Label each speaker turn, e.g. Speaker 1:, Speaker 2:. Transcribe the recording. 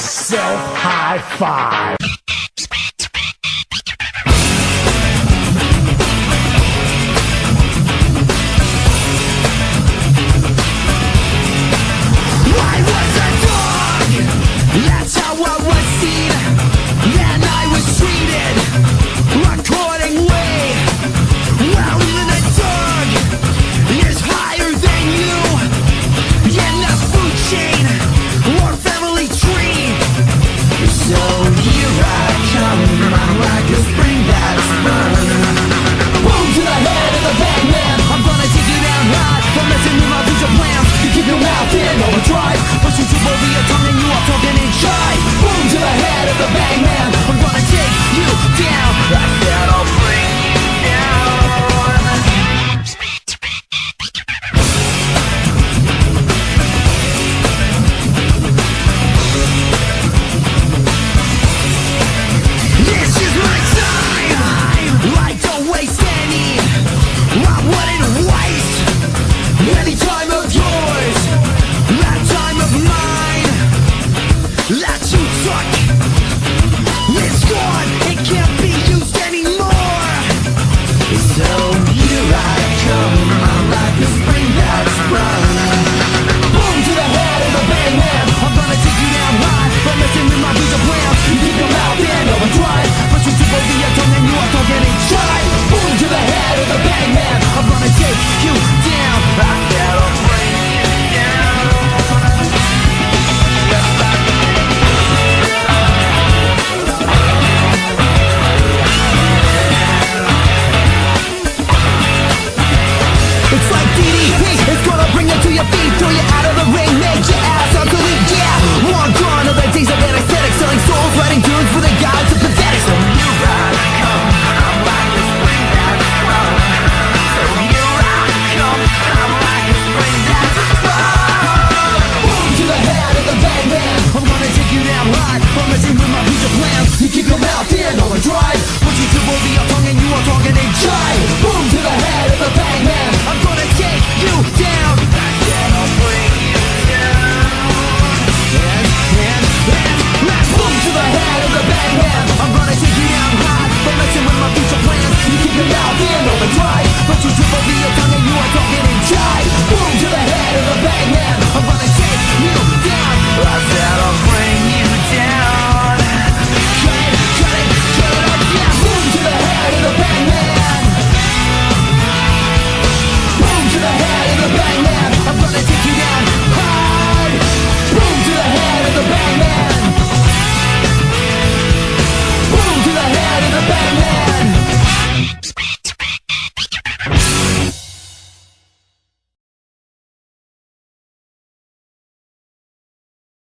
Speaker 1: myself high five. I was a dog, that's how I was seen, and I was treated accordingly. Well, even a dog is higher than you in the food chain or family tree. So here I come, I'm like a spring that's sprung. Boom to the head of the Bangman, I'm gonna take you down hard for messing with my future plans. You keep your mouth in overdrive, but you trip over your tongue and you are talking in jive. Boom to the head of the Bangman, I'm gonna take you down. I said I'll bring you down. This is my time, I don't waste any. I wouldn't waste any time of yours, that time of mine, that